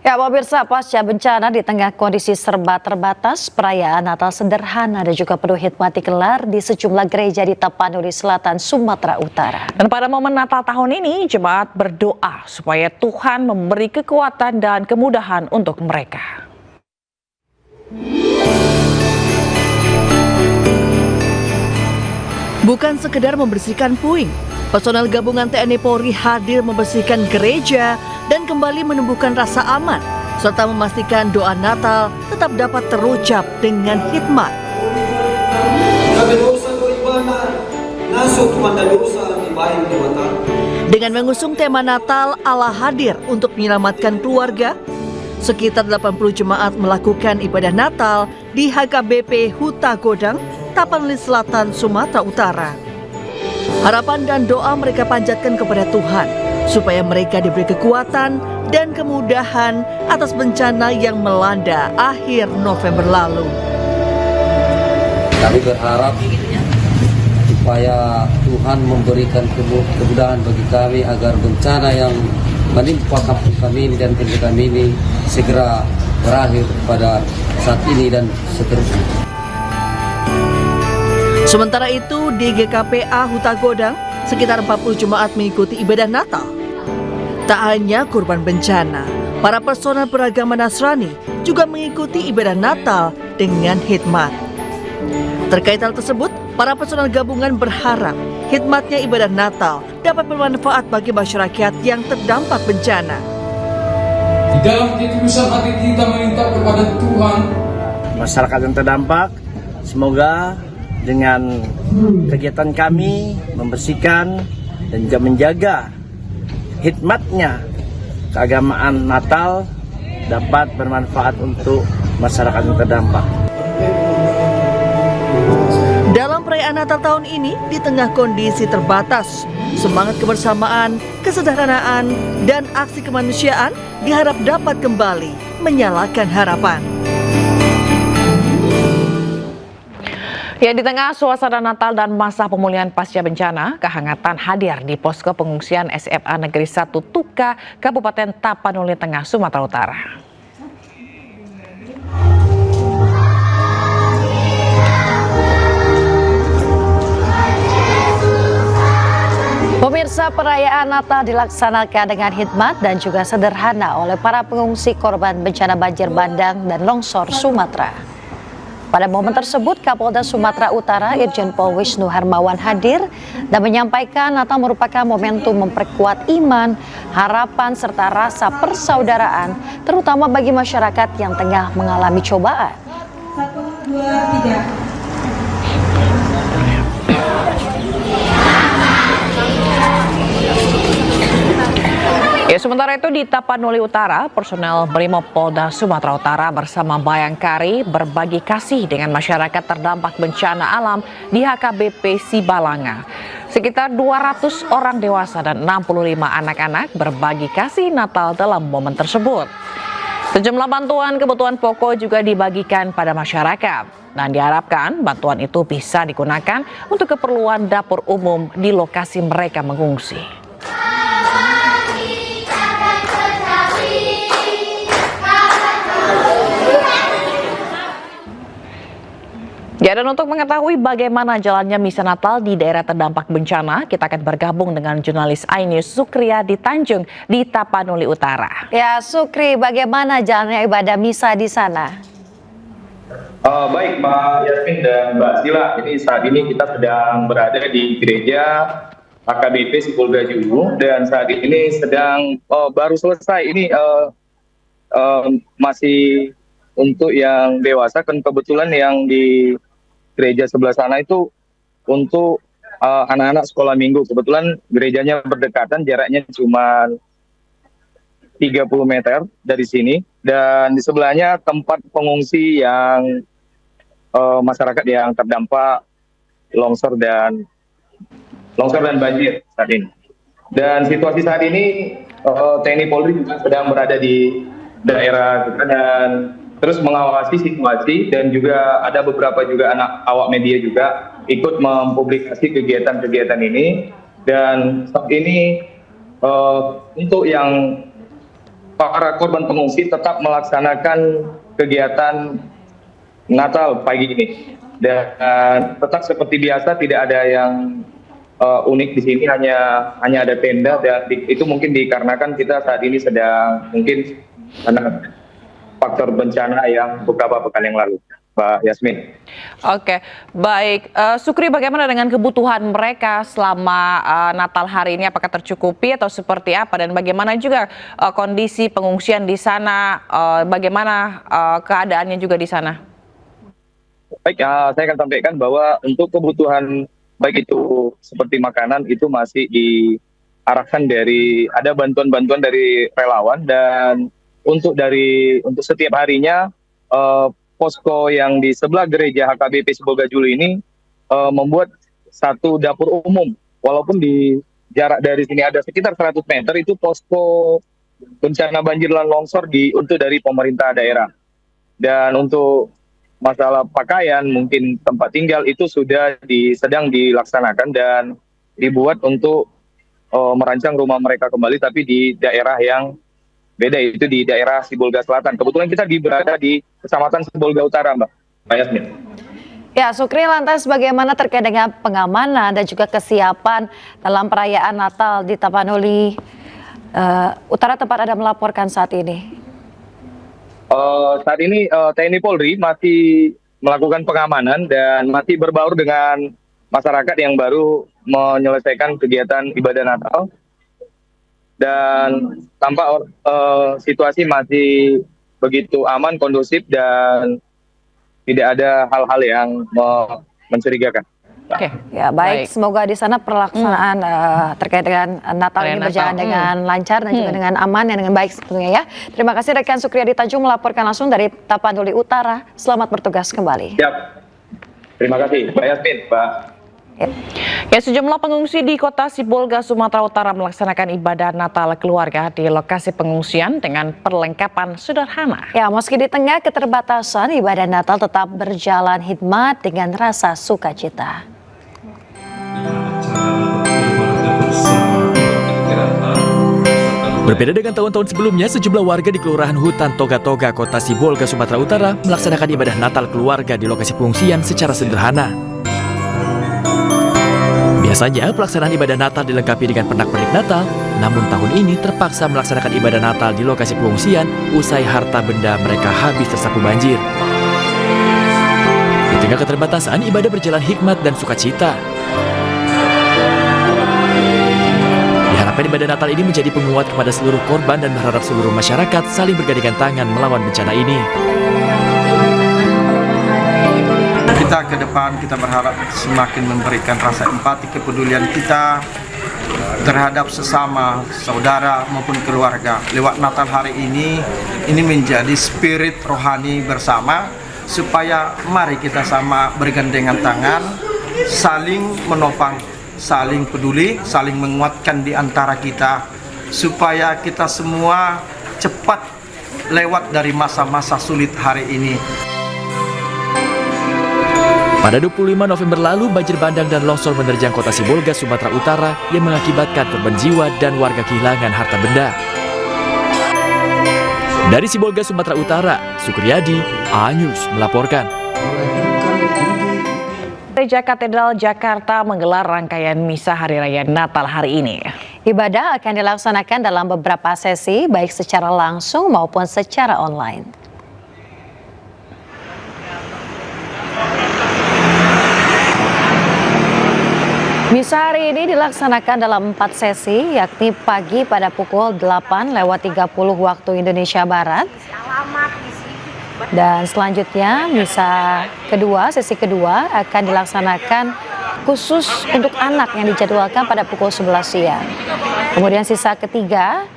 Ya, pemirsa, pasca bencana di tengah kondisi serba terbatas, perayaan Natal sederhana dan juga penuh hikmat digelar di sejumlah gereja di Tapanuli Selatan, Sumatera Utara. Dan pada momen Natal tahun ini, jemaat berdoa supaya Tuhan memberi kekuatan dan kemudahan untuk mereka. Bukan sekedar membersihkan puing, personel gabungan TNI Polri hadir membersihkan gereja dan kembali menumbuhkan rasa aman, serta memastikan doa Natal tetap dapat terucap dengan hikmat. Dengan mengusung tema Natal Allah hadir untuk menyelamatkan keluarga, sekitar 80 jemaat melakukan ibadah Natal di HKBP Huta Godang, Tapanuli Selatan, Sumatera Utara. Harapan dan doa mereka panjatkan kepada Tuhan supaya mereka diberi kekuatan dan kemudahan atas bencana yang melanda akhir November lalu. Kami berharap supaya Tuhan memberikan kemudahan bagi kami agar bencana yang menimpa kampung kami ini dan keluarga kami ini segera berakhir pada saat ini dan seterusnya. Sementara itu di GKPA Huta Godang, sekitar 40 jemaat mengikuti ibadah Natal. Tak hanya korban bencana, para personel beragama Nasrani juga mengikuti ibadah Natal dengan hikmat. Terkait hal tersebut, para personel gabungan berharap hikmatnya ibadah Natal dapat bermanfaat bagi masyarakat yang terdampak bencana. Di dalam ketulusan hati kita meminta kepada Tuhan, masyarakat yang terdampak, semoga dengan kegiatan kami membersihkan dan juga menjaga hikmatnya keagamaan Natal dapat bermanfaat untuk masyarakat yang terdampak. Dalam perayaan Natal tahun ini, di tengah kondisi terbatas, semangat kebersamaan, kesederhanaan, dan aksi kemanusiaan diharap dapat kembali menyalakan harapan. Ya, di tengah suasana Natal dan masa pemulihan pasca bencana, kehangatan hadir di posko pengungsian SMA Negeri 1 Tuka, Kabupaten Tapanuli Tengah, Sumatera Utara. Pemirsa, perayaan Natal dilaksanakan dengan hikmat dan juga sederhana oleh para pengungsi korban bencana banjir bandang dan longsor Sumatera. Pada momen tersebut, Kapolda Sumatera Utara Irjen Pol Wisnu Hermawan hadir dan menyampaikan Natal merupakan momentum memperkuat iman, harapan, serta rasa persaudaraan, terutama bagi masyarakat yang tengah mengalami cobaan. 1, 2, 3. Ya, sementara itu di Tapanuli Utara, personel Brimob Polda Sumatera Utara bersama Bayangkari berbagi kasih dengan masyarakat terdampak bencana alam di HKBP Sibalanga. Sekitar 200 orang dewasa dan 65 anak-anak berbagi kasih Natal dalam momen tersebut. Sejumlah bantuan kebutuhan pokok juga dibagikan pada masyarakat dan diharapkan bantuan itu bisa digunakan untuk keperluan dapur umum di lokasi mereka mengungsi. Ya, dan untuk mengetahui bagaimana jalannya misa Natal di daerah terdampak bencana, kita akan bergabung dengan jurnalis iNews Sukriyadi Tanjung di Tapanuli Utara. Ya, Sukri, bagaimana jalannya ibadah misa di sana? Baik, Mbak Yasmin dan Mbak Sila. Ini saat ini kita sedang berada di gereja HKBP Sipolda Julu dan saat ini sedang baru selesai. Ini masih untuk yang dewasa, kan kebetulan yang di gereja sebelah sana itu untuk anak-anak sekolah minggu. Kebetulan gerejanya berdekatan, jaraknya cuma 30 meter dari sini. Dan di sebelahnya tempat pengungsi yang masyarakat yang terdampak longsor dan banjir saat ini. Dan situasi saat ini TNI Polri juga sedang berada di daerah dan terus mengawasi situasi, dan juga ada beberapa juga anak awak media juga ikut mempublikasi kegiatan-kegiatan ini. Dan saat ini untuk yang para korban pengungsi tetap melaksanakan kegiatan Natal pagi ini. Dan tetap seperti biasa, tidak ada yang unik di sini, hanya ada tenda, dan itu mungkin dikarenakan kita saat ini sedang mungkin karena faktor bencana yang beberapa pekan yang lalu, Mbak Yasmin. Oke, baik. Sukri, bagaimana dengan kebutuhan mereka selama Natal hari ini? Apakah tercukupi atau seperti apa? Dan bagaimana juga kondisi pengungsian di sana? Bagaimana keadaannya juga di sana? Baik, saya akan sampaikan bahwa untuk kebutuhan baik itu seperti makanan itu masih diarahkan dari ada bantuan-bantuan dari relawan, dan untuk setiap harinya posko yang di sebelah gereja HKBP Sibolga Julu ini membuat satu dapur umum, walaupun di jarak dari sini ada sekitar 100 meter, itu posko bencana banjir dan longsor untuk dari pemerintah daerah. Dan untuk masalah pakaian, mungkin tempat tinggal itu sudah sedang dilaksanakan dan dibuat untuk merancang rumah mereka kembali, tapi di daerah yang beda, itu di daerah Sibolga Selatan. Kebetulan kita berada di Kecamatan Sibolga Utara, Mbak Yasmin. Ya, Sukri, lantas bagaimana terkait dengan pengamanan dan juga kesiapan dalam perayaan Natal di Tapanuli Utara tempat Anda melaporkan saat ini? Saat ini TNI Polri masih melakukan pengamanan dan masih berbaur dengan masyarakat yang baru menyelesaikan kegiatan ibadah Natal, dan tampak situasi masih begitu aman, kondusif, dan tidak ada hal-hal yang mencurigakan. Oke, Ya, baik. Semoga di sana pelaksanaan terkait dengan Natal ini berjalan dengan lancar dan juga dengan aman dan dengan baik tentunya ya. Terima kasih rekan Sukriyadi Tanjung melaporkan langsung dari Tapanuli Utara. Selamat bertugas kembali. Siap. Terima kasih, Mbak Yasmin, Mbak. Ya, sejumlah pengungsi di kota Sibolga, Sumatera Utara melaksanakan ibadah Natal keluarga di lokasi pengungsian dengan perlengkapan sederhana. Ya, meski di tengah keterbatasan, ibadah Natal tetap berjalan hikmat dengan rasa sukacita. Berbeda dengan tahun-tahun sebelumnya, sejumlah warga di Kelurahan Hutan Toga-Toga, Kota Sibolga, Sumatera Utara melaksanakan ibadah Natal keluarga di lokasi pengungsian secara sederhana. Biasanya pelaksanaan ibadah Natal dilengkapi dengan pernak-pernik Natal, namun tahun ini terpaksa melaksanakan ibadah Natal di lokasi pengungsian usai harta benda mereka habis tersapu banjir. Di tengah keterbatasan, ibadah berjalan hikmat dan sukacita. Diharapkan ibadah Natal ini menjadi penguat kepada seluruh korban dan berharap seluruh masyarakat saling bergandengan tangan melawan bencana ini. Kita ke depan, kita berharap semakin memberikan rasa empati, kepedulian kita terhadap sesama, saudara maupun keluarga. Lewat Natal hari ini menjadi spirit rohani bersama, supaya mari kita sama bergandengan tangan, saling menopang, saling peduli, saling menguatkan di antara kita, supaya kita semua cepat lewat dari masa-masa sulit hari ini. Pada 25 November lalu, banjir bandang dan longsor menerjang kota Sibolga, Sumatera Utara yang mengakibatkan korban jiwa dan warga kehilangan harta benda. Dari Sibolga, Sumatera Utara, Sukriyadi, A-News melaporkan. Gereja Katedral Jakarta menggelar rangkaian misa Hari Raya Natal hari ini. Ibadah akan dilaksanakan dalam beberapa sesi, baik secara langsung maupun secara online. Misa hari ini dilaksanakan dalam 4 sesi, yakni pagi pada pukul 8:30 waktu Indonesia Barat. Dan selanjutnya sesi kedua akan dilaksanakan khusus untuk anak yang dijadwalkan pada pukul 11 siang. Kemudian sisa ketiga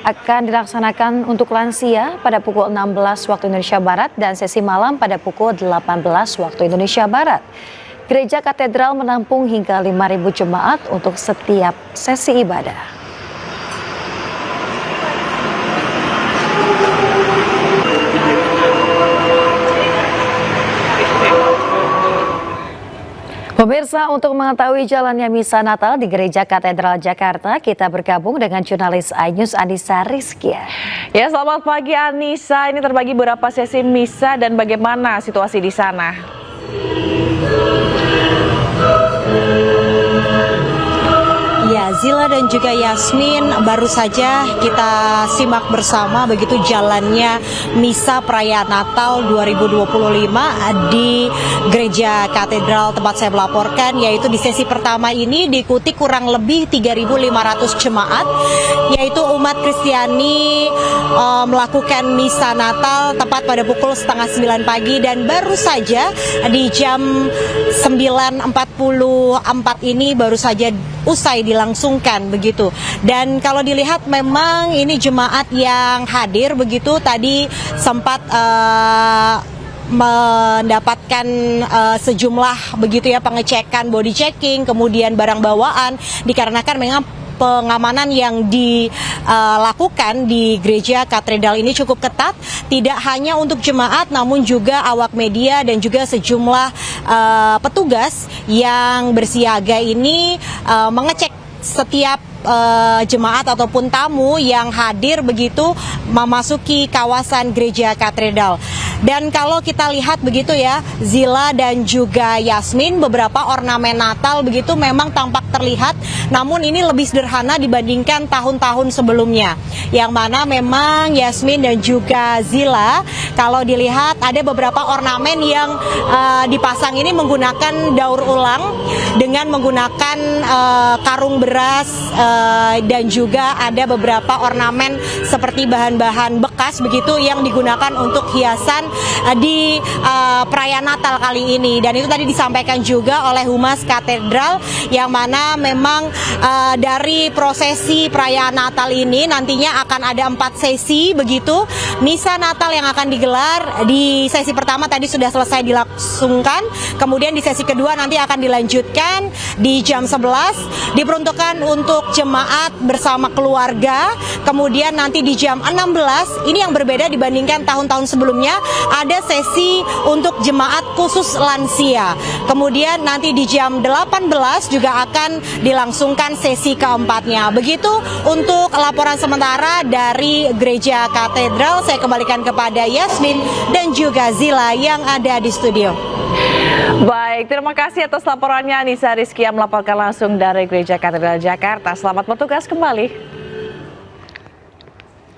akan dilaksanakan untuk lansia pada pukul 16 waktu Indonesia Barat dan sesi malam pada pukul 18 waktu Indonesia Barat. Gereja Katedral menampung hingga 5.000 jemaat untuk setiap sesi ibadah. Pemirsa, Pemirsa, untuk mengetahui jalannya Misa Natal di Gereja Katedral Jakarta, kita bergabung dengan jurnalis iNews Anissa Rizkia. Ya, selamat pagi Anissa. Ini terbagi berapa sesi misa dan bagaimana situasi di sana? Ya, Zila dan juga Yasmin, baru saja kita simak bersama begitu jalannya Misa Perayaan Natal 2025 di Gereja Katedral tempat saya melaporkan, yaitu di sesi pertama ini diikuti kurang lebih 3.500 jemaat, yaitu umat Kristiani melakukan Misa Natal tepat pada pukul 8:30 pagi, dan baru saja di jam 9.44 ini baru saja usai dilangsungkan begitu. Dan kalau dilihat memang ini jemaat yang hadir begitu tadi sempat mendapatkan sejumlah begitu ya pengecekan, body checking, kemudian barang bawaan, dikarenakan memang pengamanan yang dilakukan di Gereja Katedral ini cukup ketat, tidak hanya untuk jemaat namun juga awak media dan juga sejumlah petugas yang bersiaga ini mengecek setiap jemaat ataupun tamu yang hadir begitu memasuki kawasan Gereja Katedral. Dan kalau kita lihat begitu ya, Zila dan juga Yasmin, beberapa ornamen Natal begitu memang tampak terlihat, namun ini lebih sederhana dibandingkan tahun-tahun sebelumnya. Yang mana memang Yasmin dan juga Zila, kalau dilihat ada beberapa ornamen yang dipasang ini menggunakan daur ulang dengan menggunakan karung beras, dan juga ada beberapa ornamen seperti bahan-bahan bekas begitu yang digunakan untuk hiasan di perayaan Natal kali ini. Dan itu tadi disampaikan juga oleh Humas Katedral, yang mana memang dari prosesi perayaan Natal ini nantinya akan ada 4 sesi begitu. Misa Natal yang akan digelar di sesi pertama tadi sudah selesai dilangsungkan, kemudian di sesi kedua nanti akan dilanjutkan di jam 11, diperuntukkan untuk jemaat bersama keluarga. Kemudian nanti di jam 16, ini yang berbeda dibandingkan tahun-tahun sebelumnya, ada sesi untuk jemaat khusus lansia. Kemudian nanti di jam 18 juga akan dilangsungkan sesi keempatnya. Begitu untuk laporan sementara dari Gereja Katedral. Saya kembalikan kepada Yasmin dan juga Zila yang ada di studio. Baik, terima kasih atas laporannya Anissa Rizkia melaporkan langsung dari Gereja Katedral Jakarta. Selamat bertugas kembali.